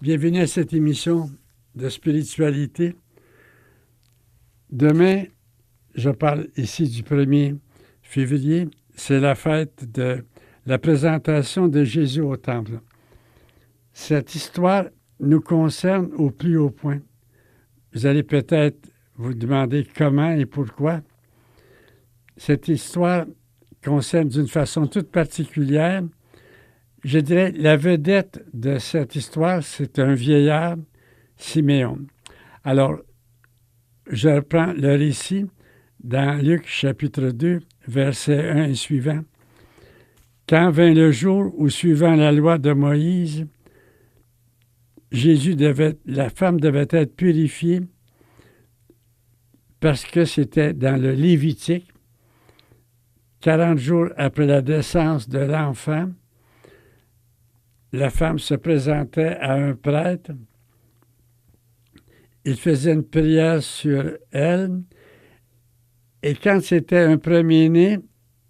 Bienvenue à cette émission de spiritualité. Demain, je parle ici du 1er février, c'est la fête de la présentation de Jésus au temple. Cette histoire nous concerne au plus haut point. Vous allez peut-être vous demander comment et pourquoi. Cette histoire concerne d'une façon toute particulière. Je dirais, la vedette de cette histoire, c'est un vieillard, Siméon. Alors, je reprends le récit dans Luc chapitre 2, versets 1 et suivant. Quand vint le jour où, suivant la loi de Moïse, la femme devait être purifiée parce que c'était dans le Lévitique, 40 jours après la naissance de l'enfant, la femme se présentait à un prêtre. Il faisait une prière sur elle. Et quand c'était un premier-né,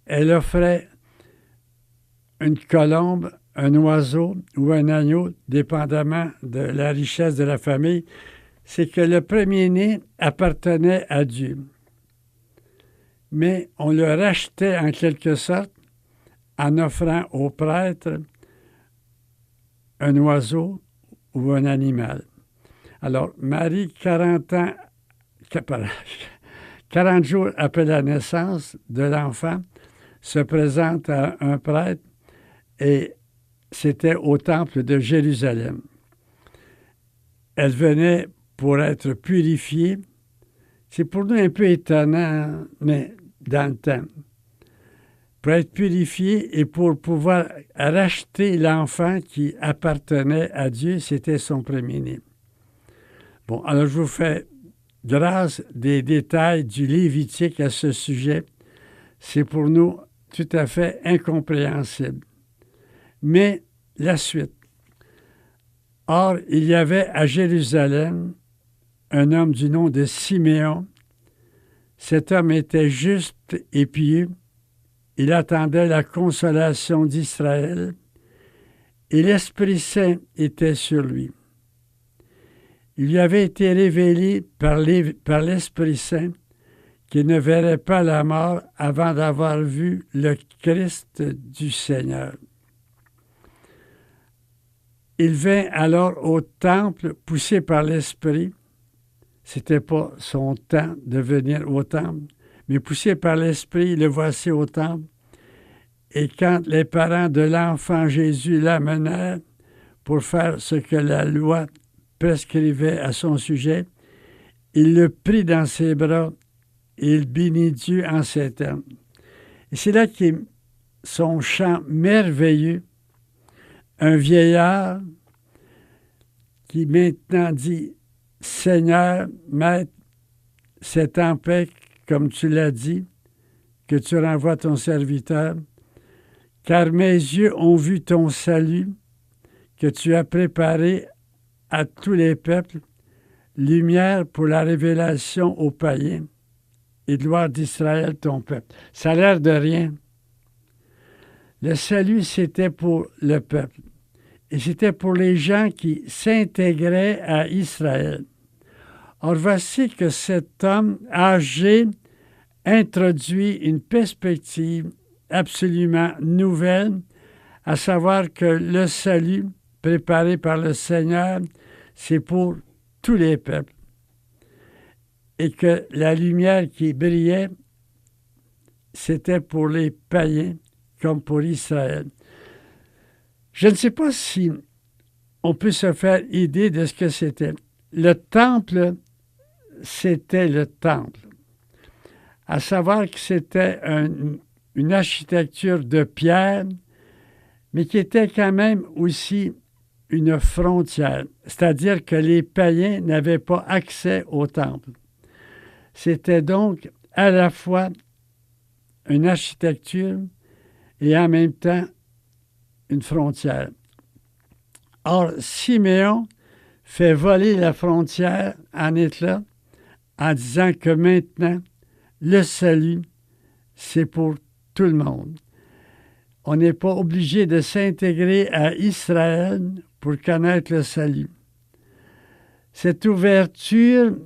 elle offrait une colombe, un oiseau ou un agneau, dépendamment de la richesse de la famille. C'est que le premier-né appartenait à Dieu. Mais on le rachetait en quelque sorte en offrant au prêtre un oiseau ou un animal. Alors, Marie, 40 jours après la naissance de l'enfant, se présente à un prêtre et c'était au temple de Jérusalem. Elle venait pour être purifiée. C'est pour nous un peu étonnant, mais dans le temps. Pour être purifiée et pour pouvoir racheter l'enfant qui appartenait à Dieu, c'était son premier-né. Bon, alors je vous fais grâce des détails du Lévitique à ce sujet. C'est pour nous tout à fait incompréhensible. Mais la suite. Or, il y avait à Jérusalem un homme du nom de Siméon. Cet homme était juste et pieux. Il attendait la consolation d'Israël et l'Esprit Saint était sur lui. Il lui avait été révélé par l'Esprit Saint qu'il ne verrait pas la mort avant d'avoir vu le Christ du Seigneur. Il vint alors au temple poussé par l'Esprit. Ce n'était pas son temps de venir au temple, mais poussé par l'Esprit, le voici au temple. Et quand les parents de l'enfant Jésus l'amenèrent pour faire ce que la loi prescrivait à son sujet, il le prit dans ses bras et il bénit Dieu en ces termes. Et c'est là qu'est son chant merveilleux, un vieillard qui maintenant dit « Seigneur, Maître, c'est en paix, comme tu l'as dit, que tu renvoies ton serviteur, car mes yeux ont vu ton salut, que tu as préparé à tous les peuples, lumière pour la révélation aux païens et gloire d'Israël, ton peuple. » Ça a l'air de rien. Le salut, c'était pour le peuple. Et c'était pour les gens qui s'intégraient à Israël. Or, voici que cet homme âgé introduit une perspective absolument nouvelle, à savoir que le salut préparé par le Seigneur, c'est pour tous les peuples. Et que la lumière qui brillait, c'était pour les païens comme pour Israël. Je ne sais pas si on peut se faire idée de ce que c'était. Le temple, c'était le temple. À savoir que c'était une architecture de pierre, mais qui était quand même aussi une frontière. C'est-à-dire que les païens n'avaient pas accès au temple. C'était donc à la fois une architecture et en même temps une frontière. Or, Siméon fait voler la frontière en éclats en disant que maintenant, le salut, c'est pour tout le monde. On n'est pas obligé de s'intégrer à Israël pour connaître le salut. Cette ouverture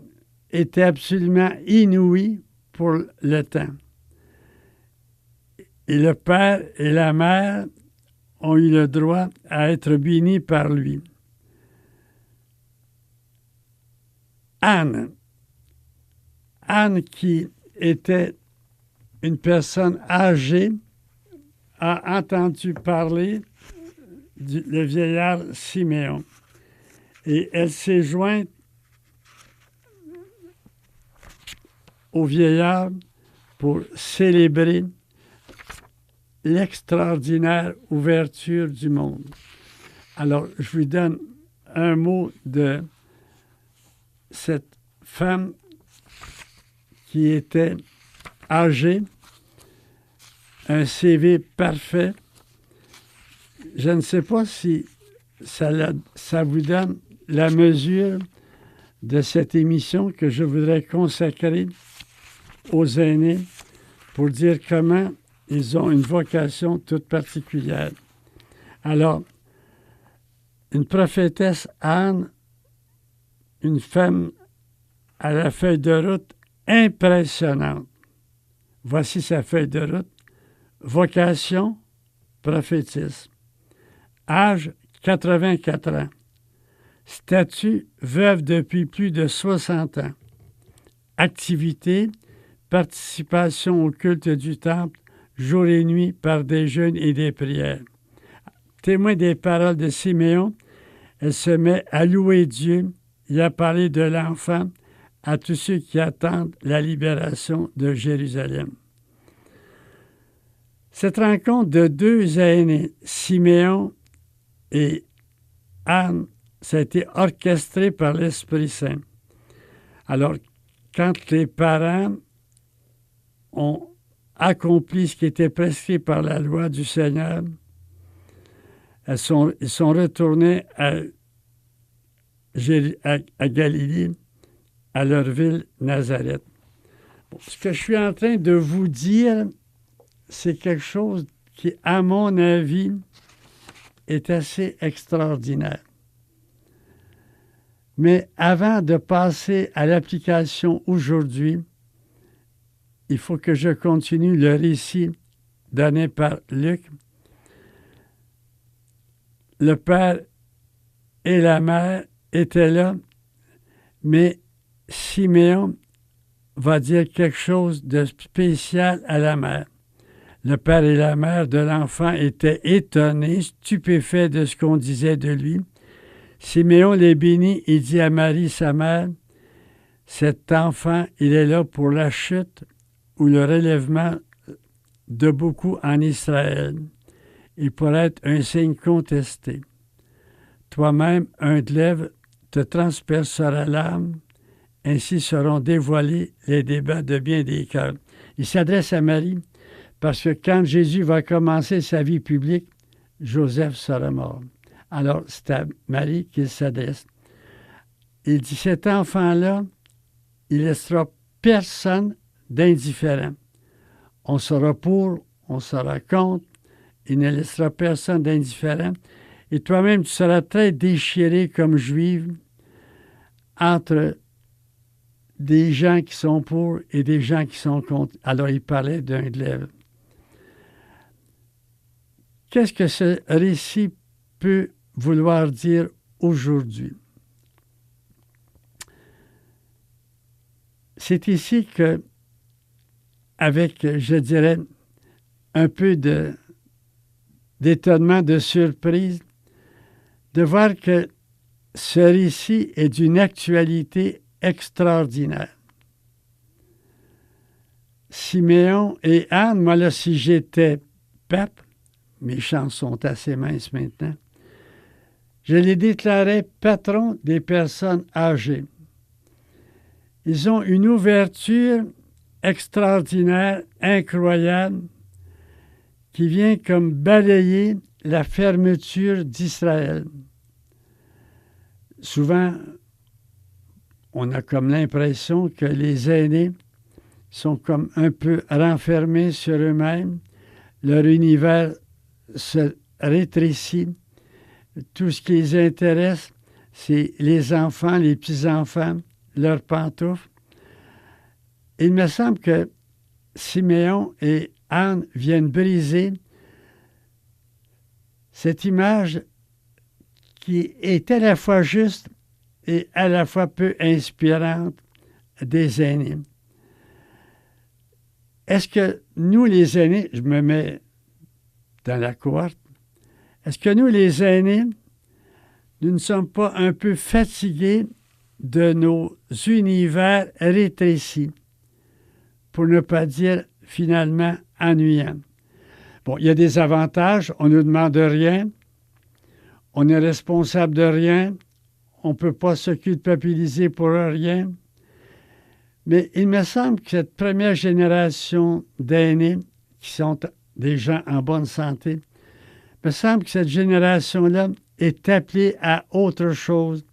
était absolument inouïe pour le temps. Et le père et la mère ont eu le droit à être bénis par lui. Anne qui était une personne âgée, a entendu parler le vieillard Siméon. Et elle s'est jointe au vieillard pour célébrer l'extraordinaire ouverture du monde. Alors, je vous donne un mot de cette femme qui était âgée, un CV parfait. Je ne sais pas si ça vous donne la mesure de cette émission que je voudrais consacrer aux aînés pour dire comment ils ont une vocation toute particulière. Alors, une prophétesse Anne, une femme à la feuille de route impressionnante. Voici sa feuille de route. Vocation, prophétisse. Âge, 84 ans. Statut, veuve depuis plus de 60 ans. Activité, participation au culte du temple, jour et nuit par des jeûnes et des prières. Témoin des paroles de Siméon, elle se met à louer Dieu et à parler de l'enfant à tous ceux qui attendent la libération de Jérusalem. Cette rencontre de deux aînés, Siméon et Anne, ça a été orchestré par l'Esprit Saint. Alors, quand les parents ont accompli ce qui était prescrit par la loi du Seigneur, ils sont retournés à Galilée, à leur ville Nazareth. Bon, ce que je suis en train de vous dire, c'est quelque chose qui, à mon avis, est assez extraordinaire. Mais avant de passer à l'application aujourd'hui, il faut que je continue le récit donné par Luc. Le père et la mère étaient là, mais Siméon va dire quelque chose de spécial à la mère. Le père et la mère de l'enfant étaient étonnés, stupéfaits de ce qu'on disait de lui. Siméon les bénit et dit à Marie, sa mère, « Cet enfant, il est là pour la chute ou le relèvement de beaucoup en Israël, et pour être un signe contesté. Toi-même, un glaive te transpercera l'âme, ainsi seront dévoilés les débats de bien des cœurs. » Il s'adresse à Marie, parce que quand Jésus va commencer sa vie publique, Joseph sera mort. Alors, c'est à Marie qu'il s'adresse. Il dit, cet enfant-là, il ne laissera personne d'indifférent. On sera pour, on sera contre, il ne laissera personne d'indifférent. Et toi-même, tu seras très déchiré comme juive entre des gens qui sont pour et des gens qui sont contre. Alors, il parlait d'un glaive. Qu'est-ce que ce récit peut vouloir dire aujourd'hui? C'est ici que, avec, je dirais, un peu d'étonnement, de surprise, de voir que ce récit est d'une actualité extraordinaire. Siméon et Anne, moi là, si j'étais pape, mes chances sont assez minces maintenant, je les déclarais patrons des personnes âgées. Ils ont une ouverture extraordinaire, incroyable, qui vient comme balayer la fermeture d'Israël. Souvent, on a comme l'impression que les aînés sont comme un peu renfermés sur eux-mêmes, leur univers se rétrécit, tout ce qui les intéresse, c'est les enfants, les petits-enfants, leurs pantoufles. Il me semble que Siméon et Anne viennent briser cette image qui est à la fois juste et à la fois peu inspirante des aînés. Est-ce que nous, les aînés, je me mets dans la cohorte, est-ce que nous, les aînés, nous ne sommes pas un peu fatigués de nos univers rétrécis, pour ne pas dire finalement ennuyants? Bon, il y a des avantages, on ne nous demande rien, on est responsable de rien, on ne peut pas se culpabiliser pour rien. Mais il me semble que cette première génération d'aînés, qui sont des gens en bonne santé, me semble que cette génération-là est appelée à autre chose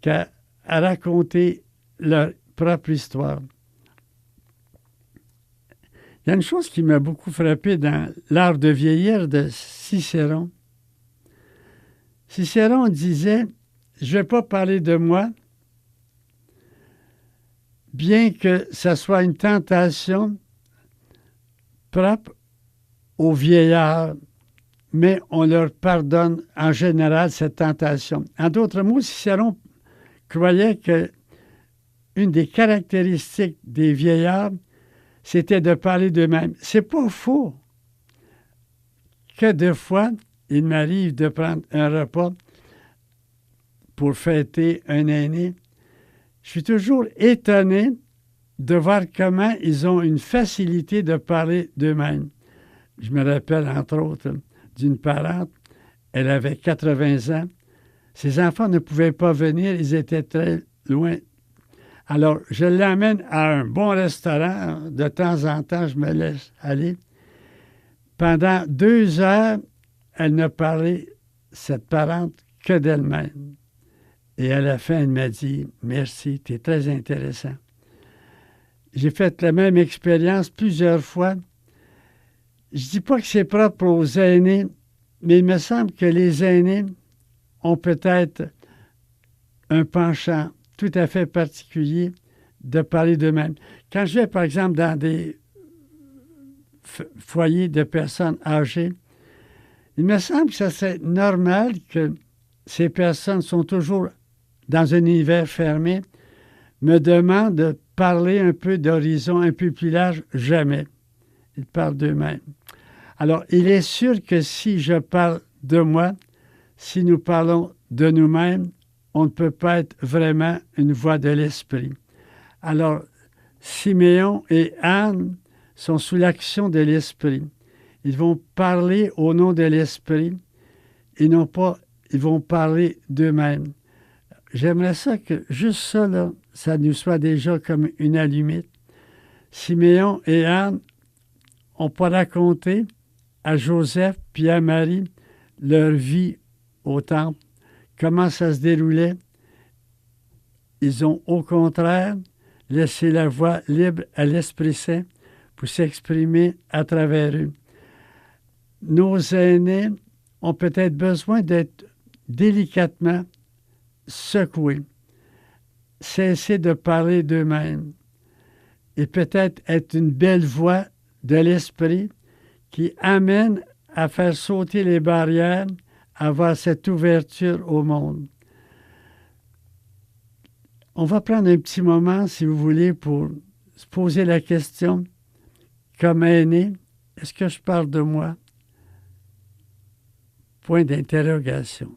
qu'à raconter leur propre histoire. Il y a une chose qui m'a beaucoup frappé dans L'art de vieillir de Cicéron. Cicéron disait « Je ne vais pas parler de moi, bien que ce soit une tentation propre aux vieillards, mais on leur pardonne en général cette tentation. » En d'autres mots, Cicéron croyait que une des caractéristiques des vieillards, c'était de parler d'eux-mêmes. C'est pas faux que des fois, il m'arrive de prendre un repas pour fêter un aîné. Je suis toujours étonné de voir comment ils ont une facilité de parler d'eux-mêmes. Je me rappelle, entre autres, d'une parente, elle avait 80 ans. Ses enfants ne pouvaient pas venir, ils étaient très loin. Alors, je l'amène à un bon restaurant. De temps en temps, je me laisse aller. Pendant 2 heures, elle ne parlait, cette parente, que d'elle-même. Et à la fin, elle m'a dit « Merci, tu es très intéressant. » J'ai fait la même expérience plusieurs fois. Je ne dis pas que c'est propre aux aînés, mais il me semble que les aînés ont peut-être un penchant tout à fait particulier de parler d'eux-mêmes. Quand je vais, par exemple, dans des foyers de personnes âgées, il me semble que ça serait normal que ces personnes sont toujours dans un univers fermé, me demandent de parler un peu d'horizon un peu plus large. Jamais. Ils parlent d'eux-mêmes. Alors, il est sûr que si je parle de moi, si nous parlons de nous-mêmes, on ne peut pas être vraiment une voix de l'esprit. Alors, Siméon et Anne sont sous l'action de l'esprit. Ils vont parler au nom de l'esprit et non pas, ils vont parler d'eux-mêmes. J'aimerais ça que juste ça, là, ça nous soit déjà comme une allumette. Siméon et Anne n'ont pas raconté à Joseph puis à Marie leur vie au temple, comment ça se déroulait. Ils ont au contraire laissé la voie libre à l'Esprit Saint pour s'exprimer à travers eux. Nos aînés ont peut-être besoin d'être délicatement secoués, cesser de parler d'eux-mêmes et peut-être être une belle voix de l'Esprit qui amène à faire sauter les barrières, à avoir cette ouverture au monde. On va prendre un petit moment, si vous voulez, pour se poser la question, comme aîné, est-ce que je parle de moi? Point d'interrogation.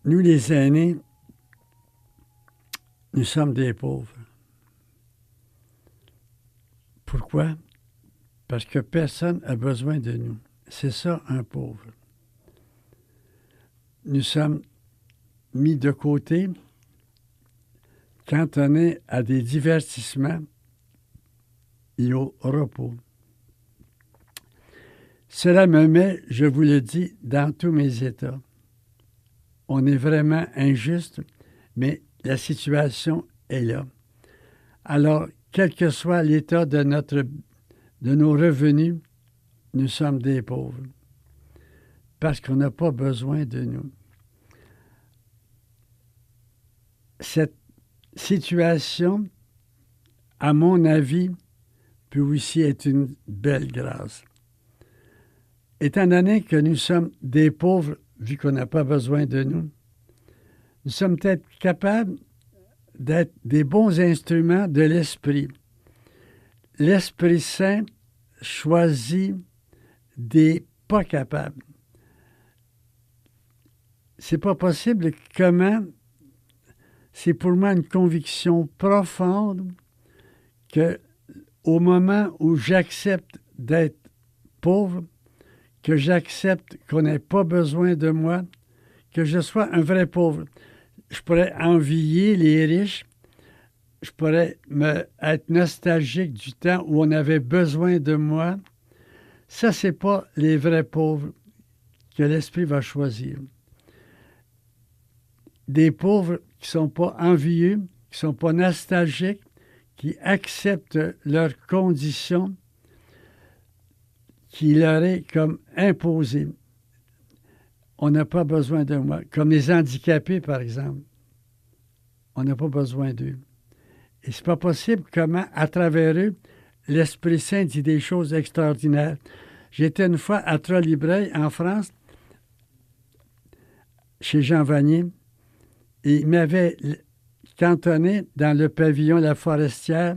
nous les aînés, nous sommes des pauvres. Pourquoi? Parce que personne n'a besoin de nous. C'est ça, un pauvre. Nous sommes mis de côté, cantonnés à des divertissements et au repos. Cela me met, je vous le dis, dans tous mes états. On est vraiment injuste, mais la situation est là. Alors, quel que soit l'état de nos revenus, nous sommes des pauvres. Parce qu'on n'a pas besoin de nous. Cette situation, à mon avis, peut aussi être une belle grâce. Étant donné que nous sommes des pauvres, vu qu'on n'a pas besoin de nous, nous sommes peut-être capables d'être des bons instruments de l'Esprit. L'Esprit Saint choisit des pas capables. C'est pas possible. Comment? C'est pour moi une conviction profonde que au moment où j'accepte d'être pauvre, que j'accepte qu'on n'ait pas besoin de moi, que je sois un vrai pauvre. Je pourrais envier les riches, je pourrais être nostalgique du temps où on avait besoin de moi. Ça, c'est pas les vrais pauvres que l'Esprit va choisir. Des pauvres qui ne sont pas envieux, qui ne sont pas nostalgiques, qui acceptent leurs conditions, qui leur est comme imposé. On n'a pas besoin de moi. Comme les handicapés, par exemple. On n'a pas besoin d'eux. Et c'est pas possible comment, à travers eux, l'Esprit Saint dit des choses extraordinaires. J'étais une fois à Trollibreuil, en France, chez Jean Vanier, et il m'avait cantonné dans le pavillon La Forestière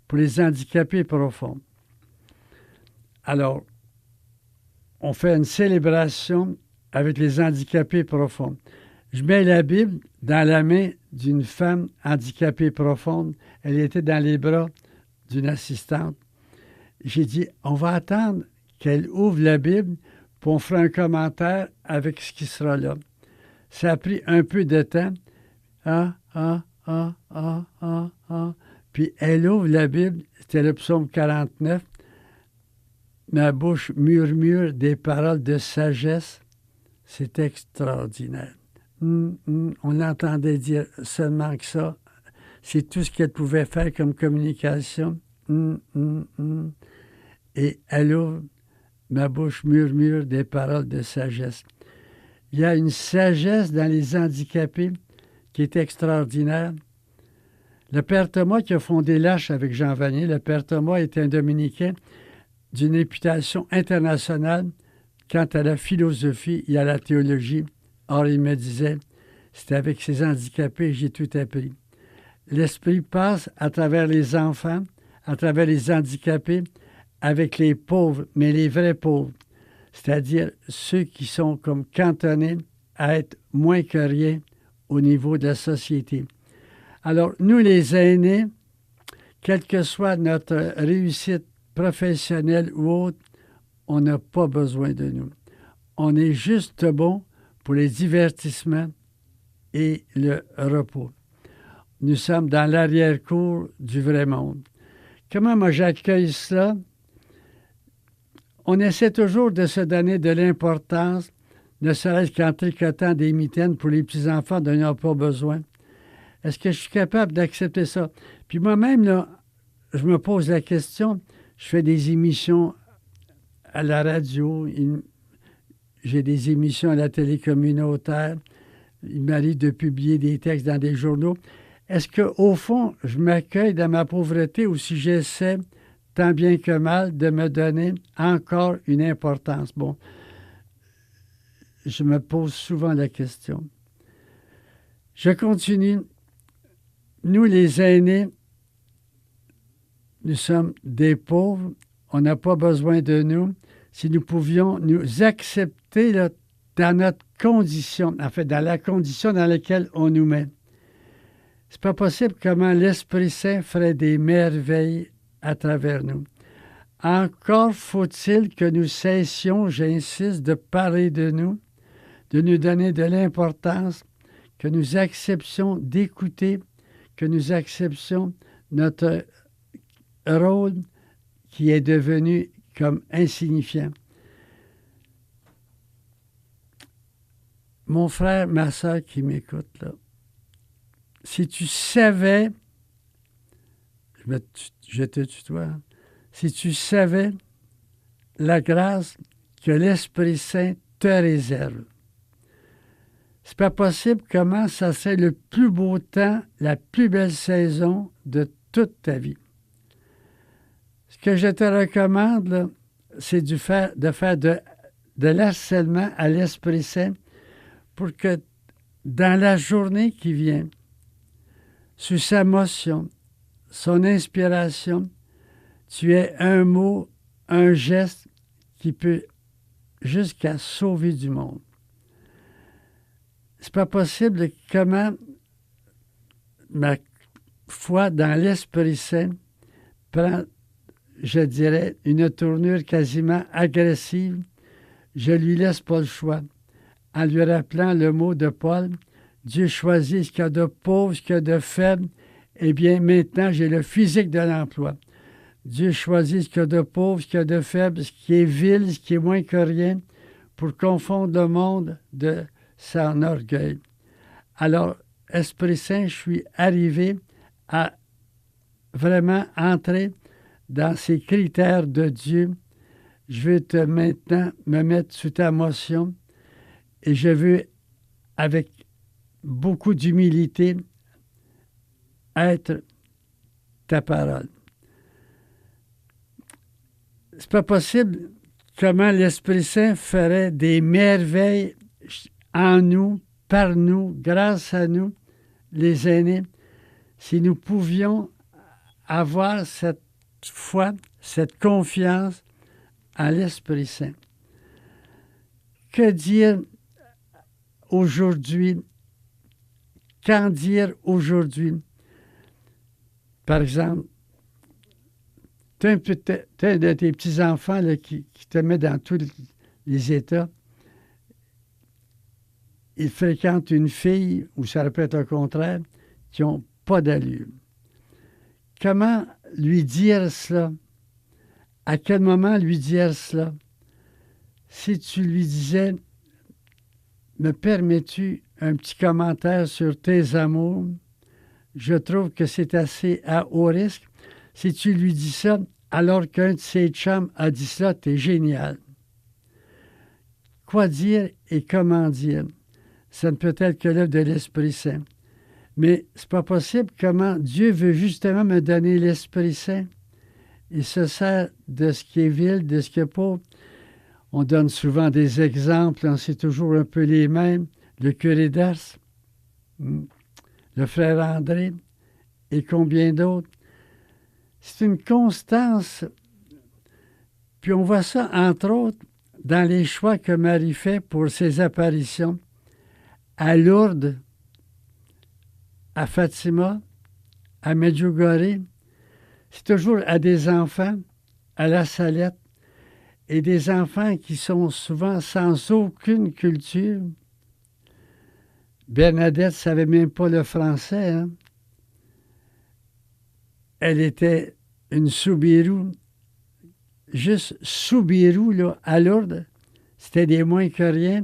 pour les handicapés profonds. Alors, on fait une célébration avec les handicapés profonds. Je mets la Bible dans la main d'une femme handicapée profonde. Elle était dans les bras d'une assistante. J'ai dit, on va attendre qu'elle ouvre la Bible, puis on fera un commentaire avec ce qui sera là. Ça a pris un peu de temps. Puis elle ouvre la Bible, c'était le psaume 49. Ma bouche murmure des paroles de sagesse. C'est extraordinaire. On l'entendait dire seulement que ça. C'est tout ce qu'elle pouvait faire comme communication. Et elle ouvre, ma bouche murmure des paroles de sagesse. Il y a une sagesse dans les handicapés qui est extraordinaire. Le Père Thomas qui a fondé l'Arche avec Jean Vanier, le Père Thomas était un dominicain d'une réputation internationale quant à la philosophie et à la théologie. Or, il me disait, c'est avec ces handicapés que j'ai tout appris. L'Esprit passe à travers les enfants, à travers les handicapés, avec les pauvres, mais les vrais pauvres, c'est-à-dire ceux qui sont comme cantonnés à être moins que rien au niveau de la société. Alors, nous les aînés, quelle que soit notre réussite professionnelle ou autre, on n'a pas besoin de nous. On est juste bon pour les divertissements et le repos. Nous sommes dans l'arrière-cour du vrai monde. Comment moi j'accueille cela? On essaie toujours de se donner de l'importance, ne serait-ce qu'en tricotant des mitaines pour les petits-enfants dont ils n'ont pas besoin. Est-ce que je suis capable d'accepter ça? Puis moi-même, là, je me pose la question, je fais des émissions à la radio, j'ai des émissions à la télé communautaire, il m'arrive de publier des textes dans des journaux. Est-ce qu'au fond, je m'accueille dans ma pauvreté ou si j'essaie, tant bien que mal, de me donner encore une importance? Bon, je me pose souvent la question. Je continue. Nous, les aînés, nous sommes des pauvres. On n'a pas besoin de nous. Si nous pouvions nous accepter là, dans notre condition, en fait, dans la condition dans laquelle on nous met. C'est pas possible comment l'Esprit Saint ferait des merveilles à travers nous. Encore faut-il que nous cessions, j'insiste, de parler de nous donner de l'importance, que nous acceptions d'écouter, que nous acceptions notre rôle qui est devenu comme insignifiant. Mon frère, ma soeur qui m'écoute, là, si tu savais, je te tutoie, si tu savais la grâce que l'Esprit Saint te réserve, c'est pas possible comment ça serait le plus beau temps, la plus belle saison de toute ta vie. Ce que je te recommande, là, c'est de faire de l'harcèlement à l'Esprit Saint pour que dans la journée qui vient, sous sa motion, son inspiration, tu aies un mot, un geste qui peut jusqu'à sauver du monde. C'est pas possible comment ma foi dans l'Esprit Saint prend, je dirais, une tournure quasiment agressive. Je lui laisse pas le choix. En lui rappelant le mot de Paul, Dieu choisit ce qu'il y a de pauvre, ce qu'il y a de faible. Eh bien, maintenant, j'ai le physique de l'emploi. Dieu choisit ce qu'il y a de pauvre, ce qu'il y a de faible, ce qui est vil, ce qui est moins que rien, pour confondre le monde de son orgueil. Alors, Esprit Saint, je suis arrivé à vraiment entrer dans ces critères de Dieu. Je veux maintenant me mettre sous ta motion et je veux, avec beaucoup d'humilité, être ta parole. C'est pas possible comment l'Esprit Saint ferait des merveilles en nous, par nous, grâce à nous, les aînés, si nous pouvions avoir cette foi, cette confiance en l'Esprit Saint. Que dire aujourd'hui? Qu'en dire aujourd'hui? Par exemple, tu as un de tes petits-enfants là, qui te met dans tous les états. Il fréquente une fille, ou ça peut être au contraire, qui n'ont pas d'allure. Comment lui dire cela? À quel moment lui dire cela? Si tu lui disais, me permets-tu un petit commentaire sur tes amours? Je trouve que c'est assez à haut risque. Si tu lui dis ça, alors qu'un de ses chums a dit cela, t'es génial. Quoi dire et comment dire? Ça ne peut être que l'œuvre de l'Esprit Saint. Mais c'est pas possible comment Dieu veut justement me donner l'Esprit Saint. Il se sert de ce qui est vil, de ce qui est pauvre. On donne souvent des exemples, c'est toujours un peu les mêmes. Le curé d'Ars, le frère André et combien d'autres. C'est une constance. Puis on voit ça, entre autres, dans les choix que Marie fait pour ses apparitions. À Lourdes, à Fatima, à Medjugorje, c'est toujours à des enfants, à la Salette, et des enfants qui sont souvent sans aucune culture. Bernadette ne savait même pas le français. Hein? Elle était une Soubirou, juste Soubirou, là, à Lourdes. C'était des moins que rien.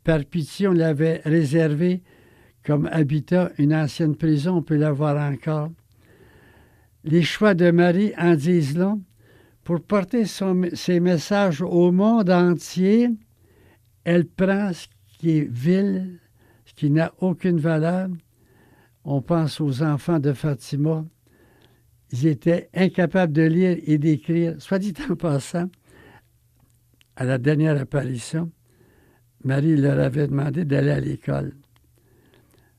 Par pitié, on l'avait réservé comme habitat une ancienne prison. On peut la voir encore. Les choix de Marie en disent long. Pour porter ses messages au monde entier, elle prend ce qui est vil, ce qui n'a aucune valeur. On pense aux enfants de Fatima. Ils étaient incapables de lire et d'écrire. Soit dit en passant, à la dernière apparition, Marie leur avait demandé d'aller à l'école.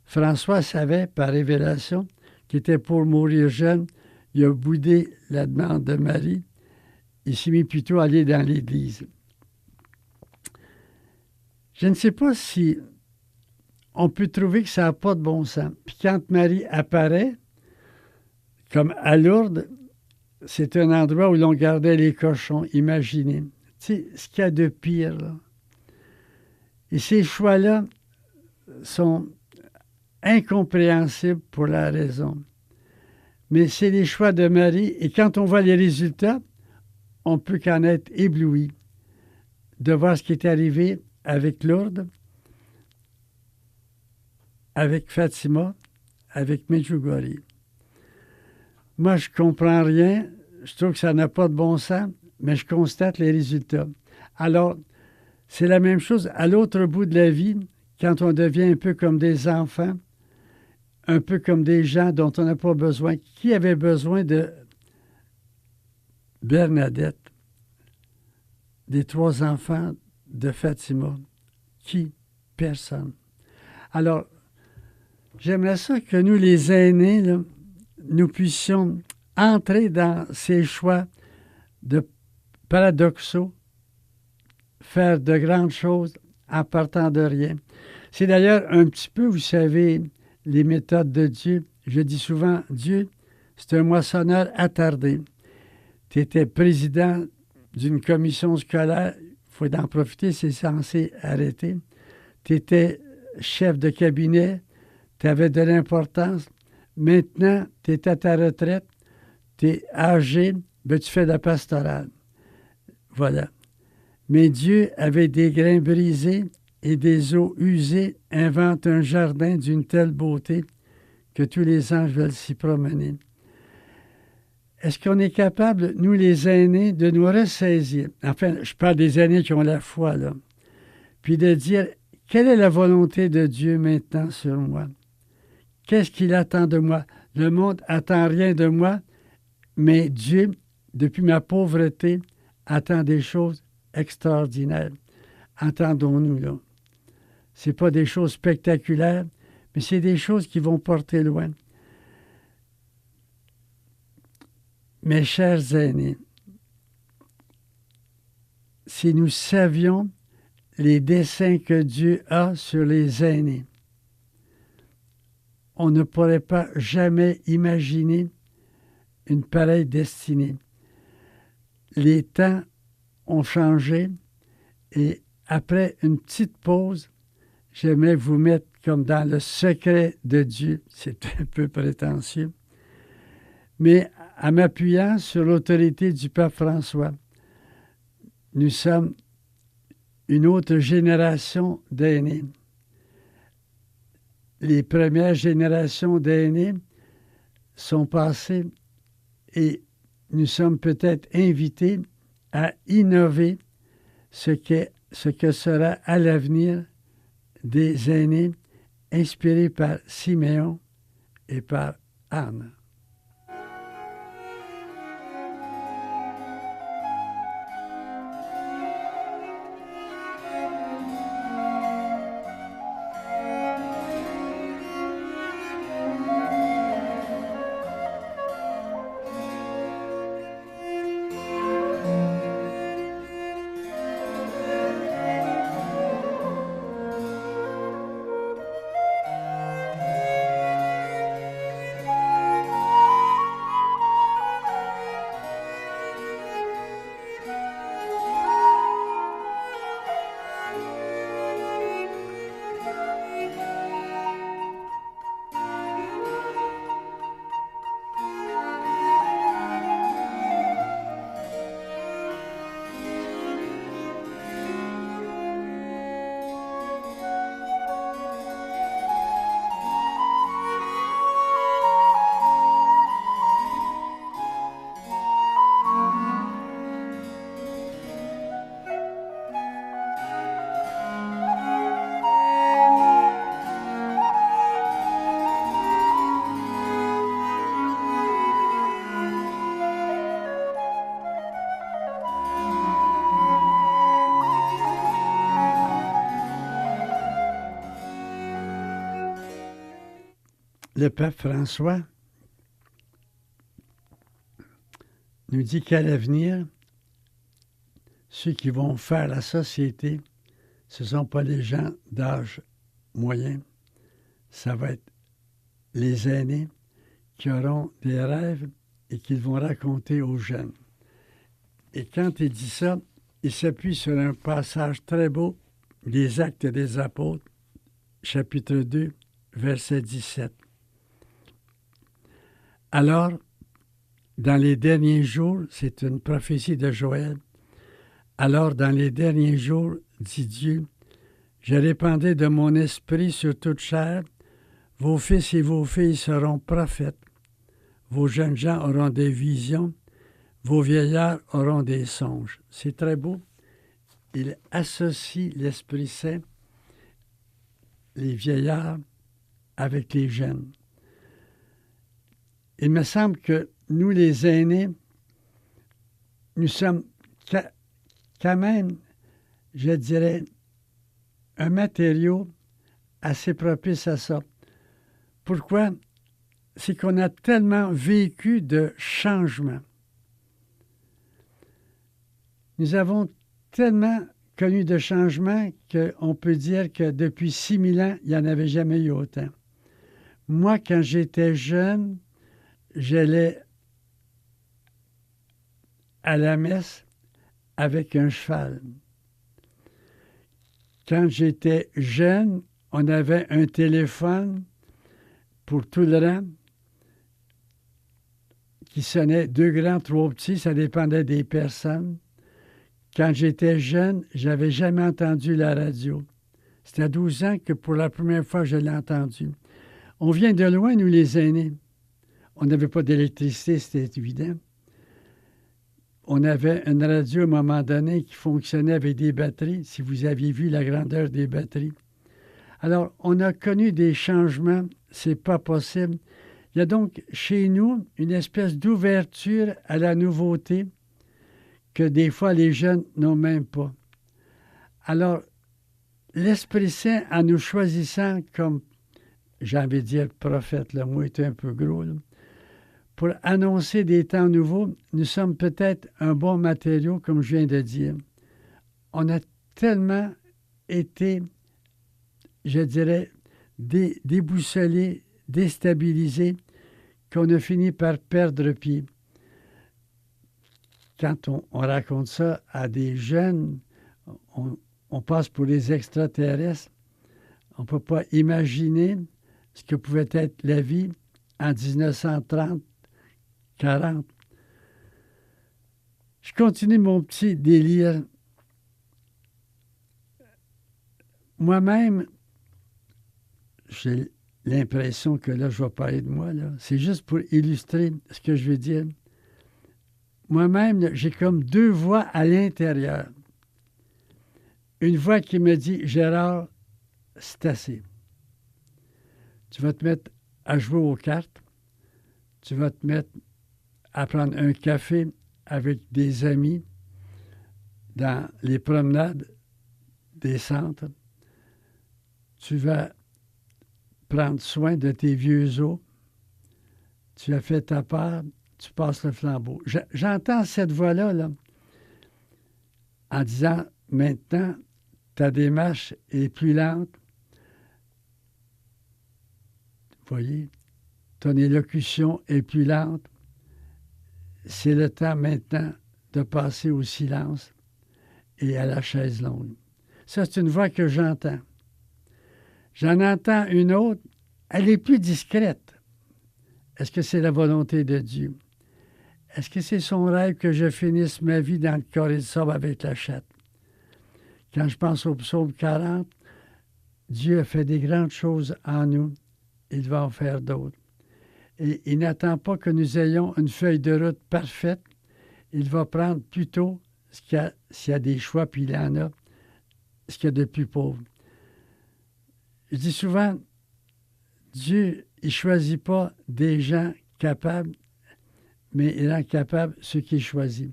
François savait, par révélation, qu'il était pour mourir jeune. Il a boudé la demande de Marie. Il s'est mis plutôt à aller dans l'Église. Je ne sais pas si on peut trouver que ça n'a pas de bon sens. Puis quand Marie apparaît, comme à Lourdes, c'est un endroit où l'on gardait les cochons, imaginez. Tu sais, ce qu'il y a de pire, là. Et ces choix-là sont incompréhensibles pour la raison. Mais c'est les choix de Marie, et quand on voit les résultats, on peut qu'en être ébloui de voir ce qui est arrivé avec Lourdes, avec Fatima, avec Medjugorje. Moi, je ne comprends rien. Je trouve que ça n'a pas de bon sens, mais je constate les résultats. Alors, c'est la même chose à l'autre bout de la vie, quand on devient un peu comme des enfants, un peu comme des gens dont on n'a pas besoin. Qui avait besoin de Bernadette, des 3 enfants de Fatima? Qui? Personne. Alors, j'aimerais ça que nous, les aînés, là, nous puissions entrer dans ces choix de paradoxaux, faire de grandes choses en partant de rien. C'est d'ailleurs un petit peu, vous savez, les méthodes de Dieu. Je dis souvent, Dieu, c'est un moissonneur attardé. Tu étais président d'une commission scolaire, il faut en profiter, c'est censé arrêter. Tu étais chef de cabinet, tu avais de l'importance. Maintenant, tu es à ta retraite, tu es âgé, ben, tu fais de la pastorale. Voilà. Mais Dieu, avec des grains brisés et des eaux usées, invente un jardin d'une telle beauté que tous les anges veulent s'y promener. Est-ce qu'on est capable, nous les aînés, de nous ressaisir? Enfin, je parle des aînés qui ont la foi, là. Puis de dire, quelle est la volonté de Dieu maintenant sur moi? Qu'est-ce qu'il attend de moi? Le monde attend rien de moi, mais Dieu, depuis ma pauvreté, attend des choses extraordinaires. Entendons-nous, là. Ce n'est pas des choses spectaculaires, mais c'est des choses qui vont porter loin. Mes chers aînés, si nous savions les desseins que Dieu a sur les aînés, on ne pourrait pas jamais imaginer une pareille destinée. Les temps ont changé et après une petite pause, j'aimerais vous mettre comme dans le secret de Dieu. C'est un peu prétentieux. Mais en m'appuyant sur l'autorité du pape François, nous sommes une autre génération d'aînés. Les premières générations d'aînés sont passées et nous sommes peut-être invités à innover ce que sera à l'avenir des aînés inspirés par Siméon et par Anne. Le pape François nous dit qu'à l'avenir, ceux qui vont faire la société, ce ne sont pas les gens d'âge moyen, ça va être les aînés qui auront des rêves et qu'ils vont raconter aux jeunes. Et quand il dit ça, il s'appuie sur un passage très beau des Actes des Apôtres, chapitre 2, verset 17. Alors, dans les derniers jours, c'est une prophétie de Joël, alors dans les derniers jours, dit Dieu, je répandrai de mon esprit sur toute chair, vos fils et vos filles seront prophètes, vos jeunes gens auront des visions, vos vieillards auront des songes. C'est très beau. Il associe l'Esprit Saint, les vieillards, avec les jeunes. Il me semble que nous, les aînés, nous sommes quand même, je dirais, un matériau assez propice à ça. Pourquoi? C'est qu'on a tellement vécu de changements. Nous avons tellement connu de changements qu'on peut dire que depuis 6000 ans, il n'y en avait jamais eu autant. Moi, quand j'étais jeune, j'allais à la messe avec un cheval. Quand j'étais jeune, on avait un téléphone pour tout le rang qui sonnait 2 grands, 3 petits, ça dépendait des personnes. Quand j'étais jeune, je n'avais jamais entendu la radio. C'était à 12 ans que pour la première fois, je l'ai entendu. On vient de loin, nous les aînés. On n'avait pas d'électricité, c'était évident. On avait une radio à un moment donné qui fonctionnait avec des batteries, si vous aviez vu la grandeur des batteries. Alors, on a connu des changements, c'est pas possible. Il y a donc chez nous une espèce d'ouverture à la nouveauté que des fois les jeunes n'ont même pas. Alors, l'Esprit Saint, en nous choisissant comme, j'ai envie de dire prophète, le mot est un peu gros, là, pour annoncer des temps nouveaux, nous sommes peut-être un bon matériau, comme je viens de dire. On a tellement été, je dirais, déboussolés, déstabilisés, qu'on a fini par perdre pied. Quand on raconte ça à des jeunes, on passe pour les extraterrestres. On ne peut pas imaginer ce que pouvait être la vie en 1930, 40. Je continue mon petit délire. Moi-même, j'ai l'impression que là, je vais parler de moi. Là. C'est juste pour illustrer ce que je veux dire. Moi-même, là, j'ai comme 2 voix à l'intérieur. Une voix qui me dit, Gérard, c'est assez. Tu vas te mettre à jouer aux cartes. Tu vas te mettre à prendre un café avec des amis dans les promenades des centres. Tu vas prendre soin de tes vieux os. Tu as fait ta part, tu passes le flambeau. J'entends cette voix-là là, en disant, maintenant, ta démarche est plus lente. Vous voyez, ton élocution est plus lente. C'est le temps maintenant de passer au silence et à la chaise longue. Ça, c'est une voix que j'entends. J'en entends une autre, elle est plus discrète. Est-ce que c'est la volonté de Dieu? Est-ce que c'est son rêve que je finisse ma vie dans le corps et le sable avec la chatte? Quand je pense au psaume 40, Dieu a fait des grandes choses en nous. Il va en faire d'autres. Et il n'attend pas que nous ayons une feuille de route parfaite. Il va prendre plutôt s'il y a des choix, puis il en a, ce qu'il y a de plus pauvre. Je dis souvent, Dieu, il ne choisit pas des gens capables, mais il rend capables ceux qu'il choisit.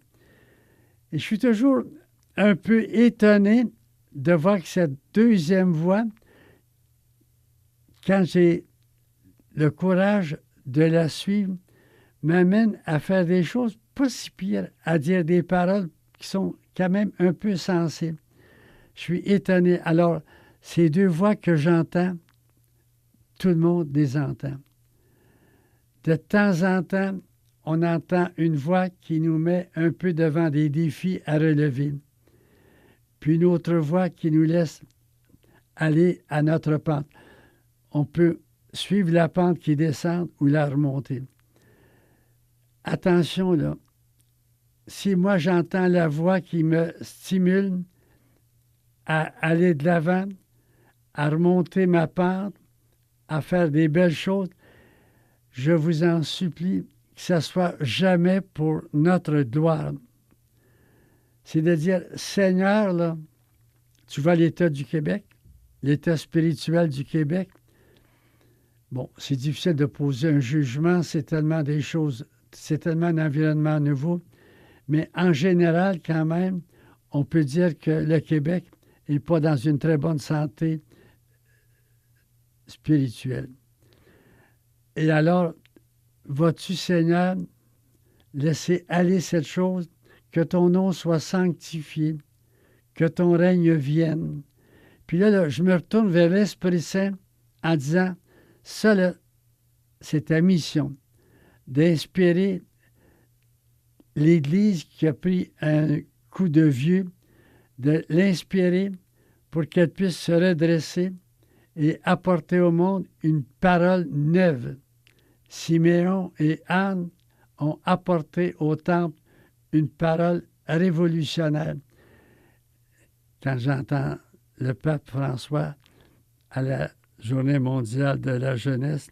Et je suis toujours un peu étonné de voir que cette deuxième voie, quand j'ai le courage de la suivre, m'amène à faire des choses pas si pires, à dire des paroles qui sont quand même un peu sensées. Je suis étonné. Alors, ces deux voix que j'entends, tout le monde les entend. De temps en temps, on entend une voix qui nous met un peu devant des défis à relever. Puis une autre voix qui nous laisse aller à notre pente. On peut suivre la pente qui descend ou la remonter. Attention, là. Si moi j'entends la voix qui me stimule à aller de l'avant, à remonter ma pente, à faire des belles choses, je vous en supplie que ce ne soit jamais pour notre gloire. C'est de dire, Seigneur, là, tu vois l'état du Québec, l'état spirituel du Québec. Bon, c'est difficile de poser un jugement, c'est tellement des choses, c'est tellement un environnement nouveau. Mais en général, quand même, on peut dire que le Québec n'est pas dans une très bonne santé spirituelle. Et alors, vas-tu, Seigneur, laisser aller cette chose, que ton nom soit sanctifié, que ton règne vienne. Puis là, je me retourne vers l'Esprit Saint en disant, ça, là, c'est ta mission, d'inspirer l'Église qui a pris un coup de vieux, de l'inspirer pour qu'elle puisse se redresser et apporter au monde une parole neuve. Siméon et Anne ont apporté au temple une parole révolutionnaire. Quand j'entends le pape François à la Journée mondiale de la jeunesse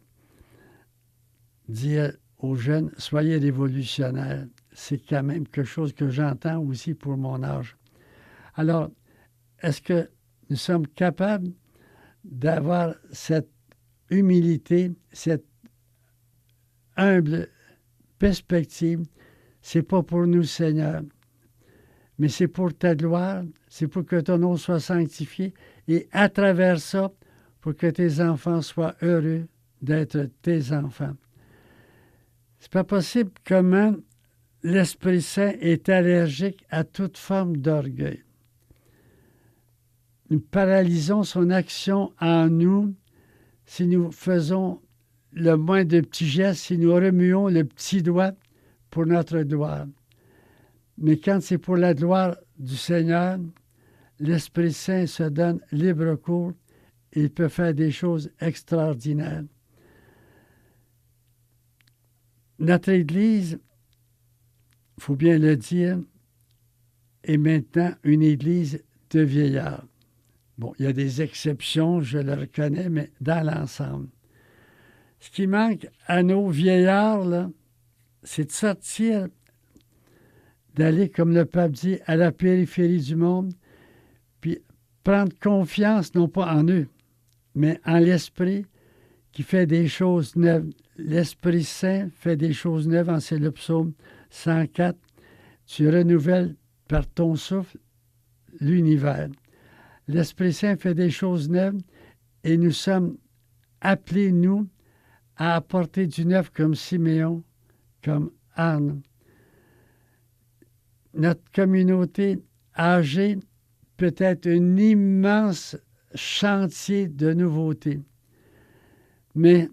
dire aux jeunes, soyez révolutionnaires, c'est quand même quelque chose que j'entends aussi pour mon âge. Alors, est-ce que nous sommes capables d'avoir cette humilité, cette humble perspective? C'est pas pour nous, Seigneur, mais c'est pour ta gloire, c'est pour que ton nom soit sanctifié, et à travers ça, pour que tes enfants soient heureux d'être tes enfants. C'est pas possible comment l'Esprit Saint est allergique à toute forme d'orgueil. Nous paralysons son action en nous si nous faisons le moins de petits gestes, si nous remuons le petit doigt pour notre gloire. Mais quand c'est pour la gloire du Seigneur, l'Esprit Saint se donne libre cours et il peut faire des choses extraordinaires. Notre Église, il faut bien le dire, est maintenant une Église de vieillards. Bon, il y a des exceptions, je le reconnais, mais dans l'ensemble. Ce qui manque à nos vieillards, là, c'est de sortir, d'aller, comme le pape dit, à la périphérie du monde, puis prendre confiance, non pas en eux, mais en l'Esprit qui fait des choses neuves. L'Esprit Saint fait des choses neuves, c'est le psaume 104. Tu renouvelles par ton souffle l'univers. L'Esprit Saint fait des choses neuves et nous sommes appelés, nous, à apporter du neuf comme Siméon, comme Anne. Notre communauté âgée peut être un immense chantier de nouveautés. Mais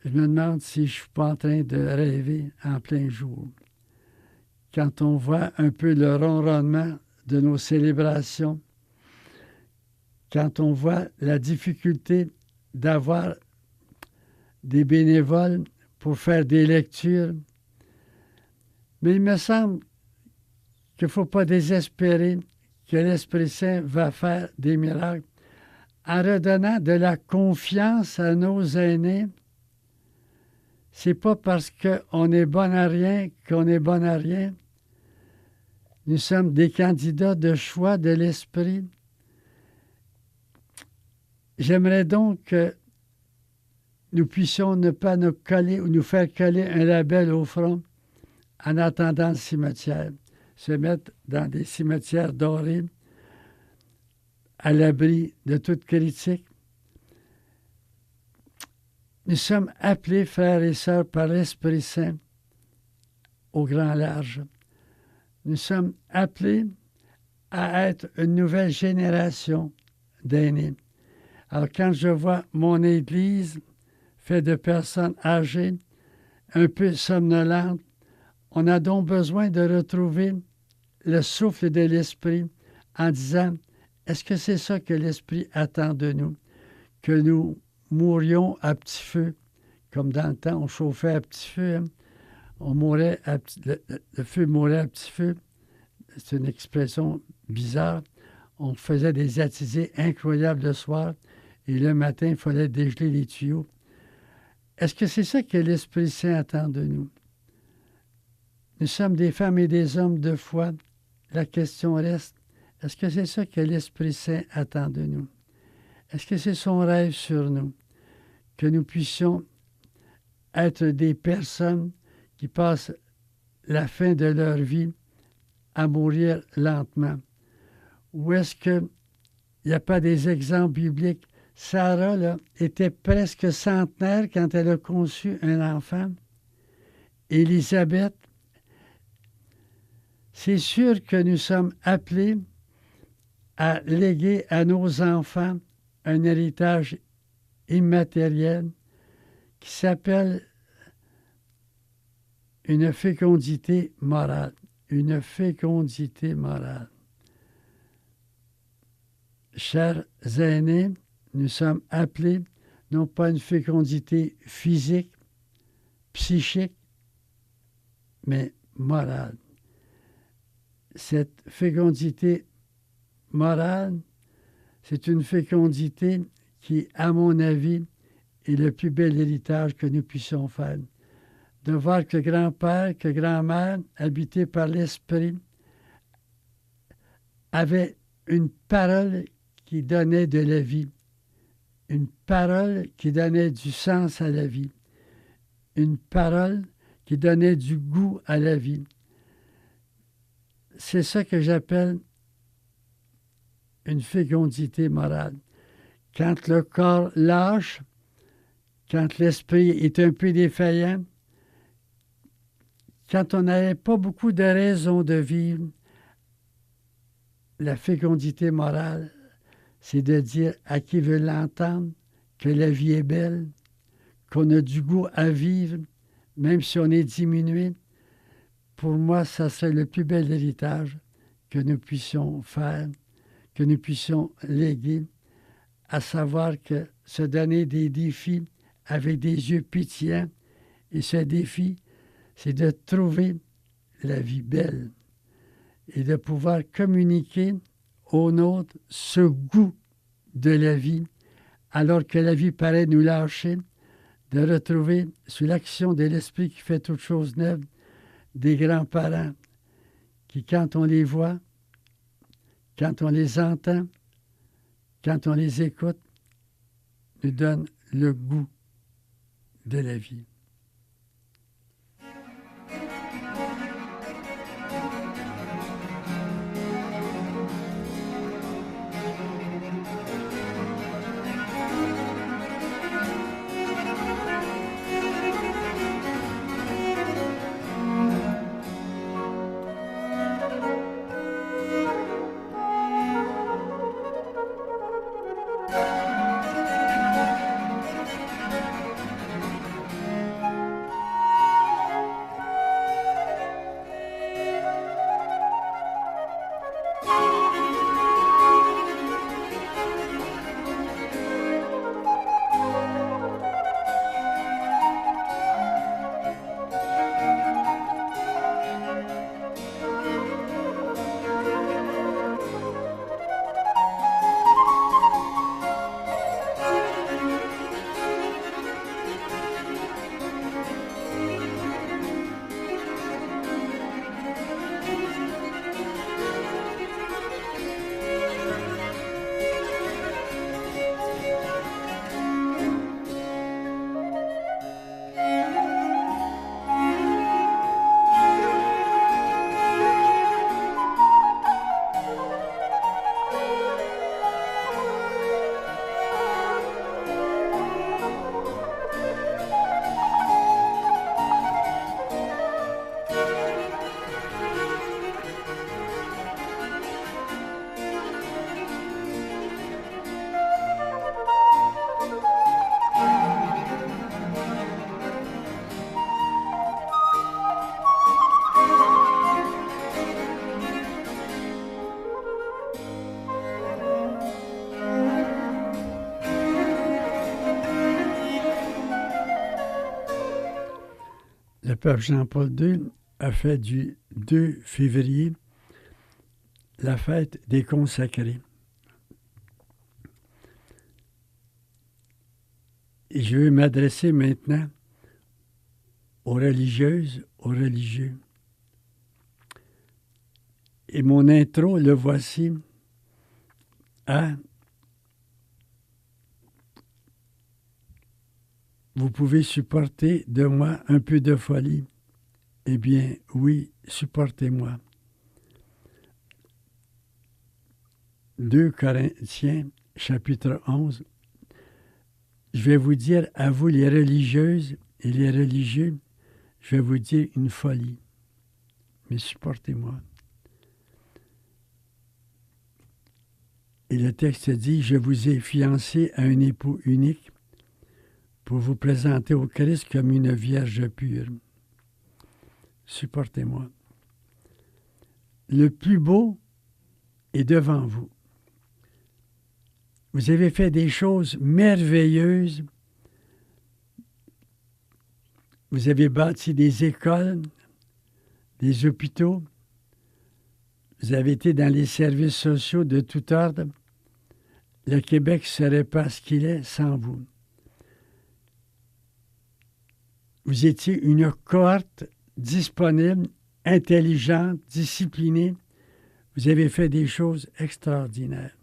je me demande si je ne suis pas en train de rêver en plein jour. Quand on voit un peu le ronronnement de nos célébrations, quand on voit la difficulté d'avoir des bénévoles pour faire des lectures, mais il me semble qu'il ne faut pas désespérer que l'Esprit Saint va faire des miracles en redonnant de la confiance à nos aînés. C'est pas parce qu'on est bon à rien qu'on est bon à rien. Nous sommes des candidats de choix de l'Esprit. J'aimerais donc que nous puissions ne pas nous coller ou nous faire coller un label au front en attendant le cimetière, se mettre dans des cimetières dorés, à l'abri de toute critique. Nous sommes appelés, frères et sœurs, par l'Esprit Saint au grand large. Nous sommes appelés à être une nouvelle génération d'aînés. Alors, quand je vois mon Église faite de personnes âgées, un peu somnolentes, on a donc besoin de retrouver le souffle de l'Esprit en disant, est-ce que c'est ça que l'Esprit attend de nous? Que nous mourions à petit feu, comme dans le temps, on chauffait à petit feu, hein? On mourait le feu mourait à petit feu. C'est une expression bizarre. On faisait des attisées incroyables le soir et le matin, il fallait dégeler les tuyaux. Est-ce que c'est ça que l'Esprit Saint attend de nous? Nous sommes des femmes et des hommes de foi. La question reste, est-ce que c'est ça que l'Esprit Saint attend de nous? Est-ce que c'est son rêve sur nous? Que nous puissions être des personnes qui passent la fin de leur vie à mourir lentement? Ou est-ce qu'il n'y a pas des exemples bibliques? Sarah là, était presque centenaire quand elle a conçu un enfant. Élisabeth, c'est sûr que nous sommes appelés à léguer à nos enfants un héritage immatériel qui s'appelle une fécondité morale. Une fécondité morale. Chers aînés, nous sommes appelés non pas une fécondité physique, psychique, mais morale. Cette fécondité morale, c'est une fécondité qui, à mon avis, est le plus bel héritage que nous puissions faire. De voir que grand-père, que grand-mère, habités par l'Esprit, avaient une parole qui donnait de la vie, une parole qui donnait du sens à la vie, une parole qui donnait du goût à la vie. C'est ça que j'appelle une fécondité morale. Quand le corps lâche, quand l'esprit est un peu défaillant, quand on n'avait pas beaucoup de raisons de vivre, la fécondité morale, c'est de dire à qui veut l'entendre que la vie est belle, qu'on a du goût à vivre, même si on est diminué. Pour moi, ça serait le plus bel héritage que nous puissions faire, que nous puissions léguer, à savoir que se donner des défis avec des yeux pétillants. Et ce défi, c'est de trouver la vie belle et de pouvoir communiquer aux nôtres ce goût de la vie, alors que la vie paraît nous lâcher, de retrouver, sous l'action de l'Esprit qui fait toutes choses neuves, des grands-parents qui, quand on les voit, quand on les entend, quand on les écoute, nous donnent le goût de la vie. le pape Jean-Paul II a fait du 2 février la fête des consacrés. Et je veux m'adresser maintenant aux religieuses, aux religieux. Et mon intro, le voici, à vous pouvez supporter de moi un peu de folie. Eh bien, oui, supportez-moi. 2 Corinthiens, chapitre 11. Je vais vous dire, à vous les religieuses et les religieux, je vais vous dire une folie. Mais supportez-moi. Et le texte dit, je vous ai fiancé à un époux unique pour vous présenter au Christ comme une vierge pure. Supportez-moi. Le plus beau est devant vous. Vous avez fait des choses merveilleuses. Vous avez bâti des écoles, des hôpitaux. Vous avez été dans les services sociaux de tout ordre. Le Québec ne serait pas ce qu'il est sans vous. Vous étiez une cohorte disponible, intelligente, disciplinée. Vous avez fait des choses extraordinaires.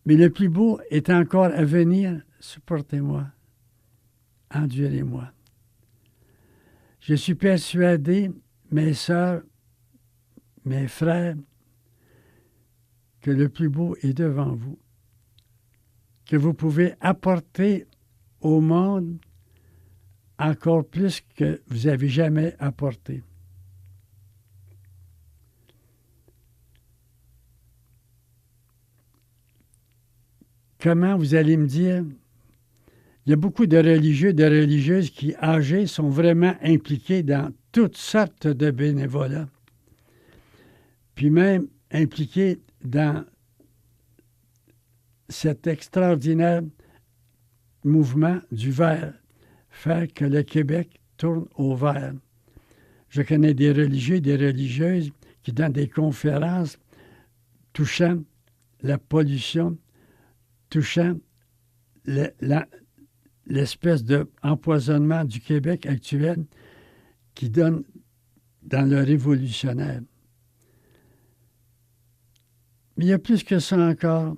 Mais le plus beau est encore à venir. Supportez-moi. Endurez-moi. Je suis persuadé, mes sœurs, mes frères, que le plus beau est devant vous. Que vous pouvez apporter au monde encore plus que vous n'avez jamais apporté. Comment vous allez me dire? Il y a beaucoup de religieux, de religieuses qui, âgés, sont vraiment impliqués dans toutes sortes de bénévolat. Puis même impliqués dans cet extraordinaire mouvement du vert, faire que le Québec tourne au vert. Je connais des religieux, des religieuses qui donnent des conférences touchant la pollution, touchant l'espèce d'empoisonnement du Québec actuel qui donne dans le révolutionnaire. Mais il y a plus que ça encore.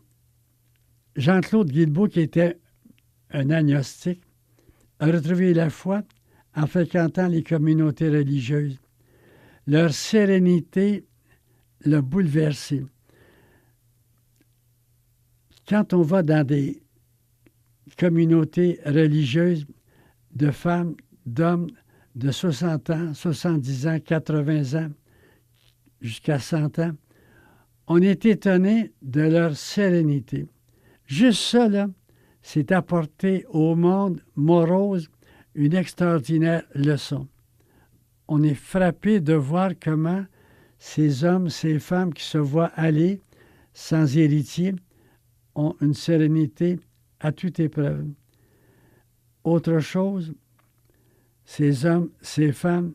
Jean-Claude Guilbeault, qui était un agnostique, a retrouvé la foi en fréquentant les communautés religieuses. Leur sérénité l'a bouleversé. Quand on va dans des communautés religieuses de femmes, d'hommes de 60 ans, 70 ans, 80 ans, jusqu'à 100 ans, on est étonné de leur sérénité. Juste ça, là, c'est apporter au monde morose une extraordinaire leçon. On est frappé de voir comment ces hommes, ces femmes qui se voient aller sans héritier ont une sérénité à toute épreuve. Autre chose, ces hommes, ces femmes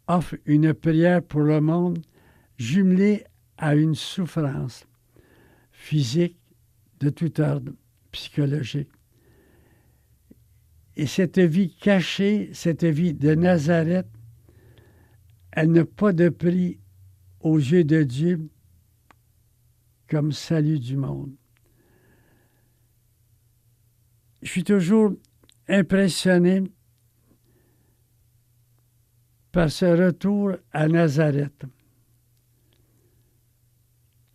offrent une prière pour le monde jumelée à une souffrance physique de tout ordre, psychologique. Et cette vie cachée, cette vie de Nazareth, elle n'a pas de prix aux yeux de Dieu comme salut du monde. Je suis toujours impressionné par ce retour à Nazareth.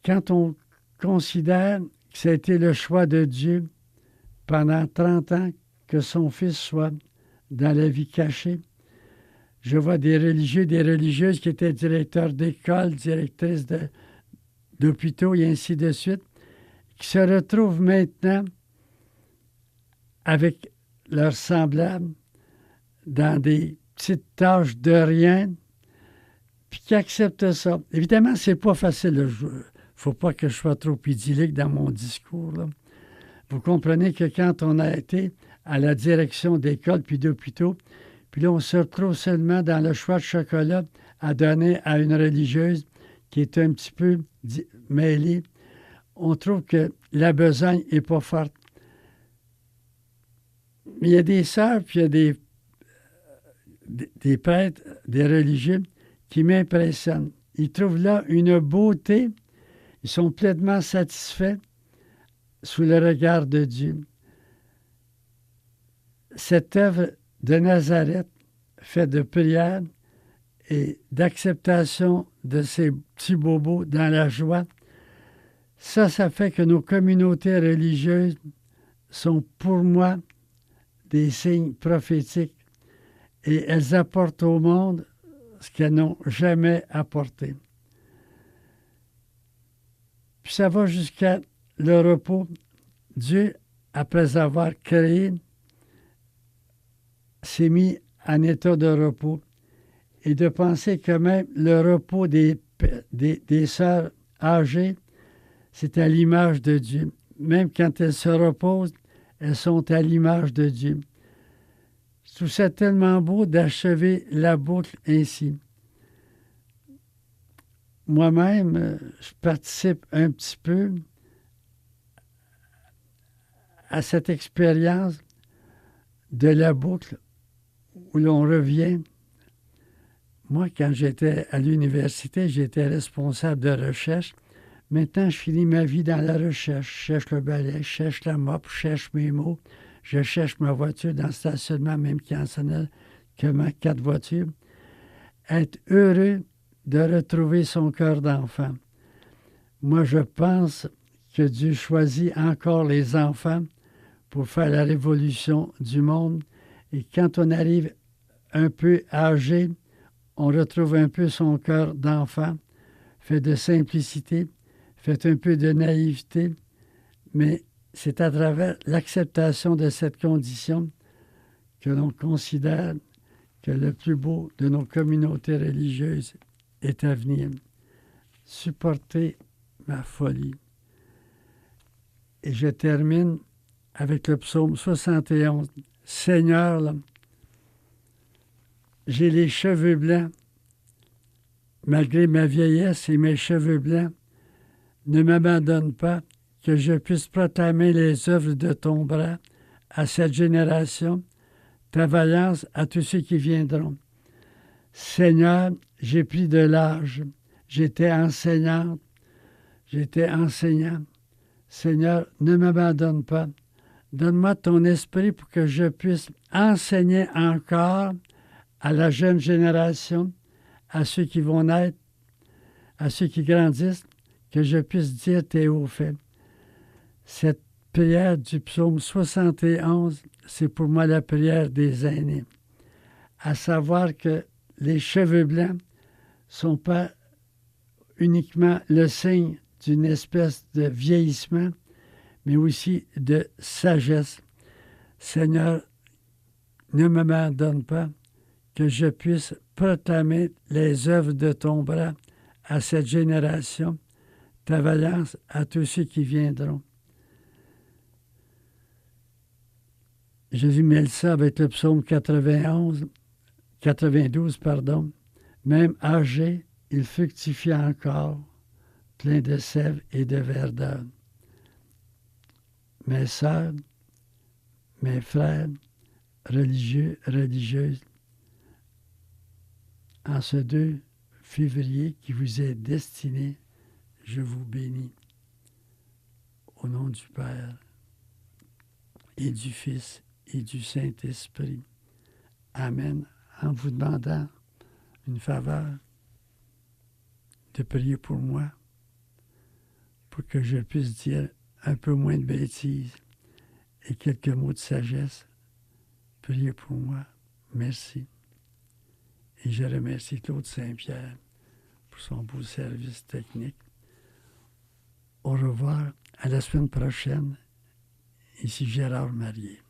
Quand on considère que ça a été le choix de Dieu pendant 30 ans que son Fils soit dans la vie cachée, je vois des religieux, des religieuses qui étaient directeurs d'école, directrices d'hôpitaux et ainsi de suite, qui se retrouvent maintenant avec leurs semblables dans des petites tâches de rien, puis qui acceptent ça. Évidemment, c'est pas facile. Il ne faut pas que je sois trop idyllique dans mon discours, là. Vous comprenez que quand on a été à la direction d'écoles puis d'hôpitaux. Puis là, on se retrouve seulement dans le choix de chocolat à donner à une religieuse qui est un petit peu mêlée. On trouve que la besogne n'est pas forte. Mais il y a des sœurs, puis il y a des prêtres, des religieux qui m'impressionnent. Ils trouvent là une beauté. Ils sont pleinement satisfaits sous le regard de Dieu. Cette œuvre de Nazareth, faite de prière et d'acceptation de ces petits bobos dans la joie, ça fait que nos communautés religieuses sont pour moi des signes prophétiques et elles apportent au monde ce qu'elles n'ont jamais apporté. Puis ça va jusqu'à le repos. Dieu, après avoir créé, s'est mis en état de repos. Et de penser que même le repos des sœurs âgées, c'est à l'image de Dieu. Même quand elles se reposent, elles sont à l'image de Dieu. Je trouve ça tellement beau d'achever la boucle ainsi. Moi-même, je participe un petit peu à cette expérience de la boucle où l'on revient. Moi, quand j'étais à l'université, j'étais responsable de recherche. Maintenant, je finis ma vie dans la recherche. Je cherche le balai, je cherche la mop, je cherche mes mots. Je cherche ma voiture dans le stationnement, même qui en sonne que ma 4 voitures. Être heureux de retrouver son cœur d'enfant. Moi, je pense que Dieu choisit encore les enfants pour faire la révolution du monde. Et quand on arrive un peu âgé, on retrouve un peu son cœur d'enfant, fait de simplicité, fait un peu de naïveté, mais c'est à travers l'acceptation de cette condition que l'on considère que le plus beau de nos communautés religieuses est à venir. Supporter ma folie. Et je termine avec le psaume 71. Seigneur, là, j'ai les cheveux blancs, malgré ma vieillesse et mes cheveux blancs. Ne m'abandonne pas, que je puisse proclamer les œuvres de ton bras à cette génération, ta vaillance à tous ceux qui viendront. Seigneur, j'ai pris de l'âge, j'étais enseignant. Seigneur, ne m'abandonne pas. Donne-moi ton esprit pour que je puisse enseigner encore à la jeune génération, à ceux qui vont naître, à ceux qui grandissent, que je puisse dire tes hauts faits. Cette prière du psaume 71, c'est pour moi la prière des aînés. À savoir que les cheveux blancs ne sont pas uniquement le signe d'une espèce de vieillissement, mais aussi de sagesse. Seigneur, ne m'abandonne pas, que je puisse proclamer les œuvres de ton bras à cette génération, ta vaillance à tous ceux qui viendront. Jésus mêle ça avec le psaume 92, Même âgé, il fructifie encore, plein de sève et de verdeur. Mes sœurs, mes frères, religieux, religieuses, en ce 2 février qui vous est destiné, je vous bénis. Au nom du Père et du Fils et du Saint-Esprit. Amen. En vous demandant une faveur de prier pour moi, pour que je puisse dire un peu moins de bêtises et quelques mots de sagesse. Priez pour moi. Merci. Et je remercie Claude Saint-Pierre pour son beau service technique. Au revoir, à la semaine prochaine. Ici Gérard Marier.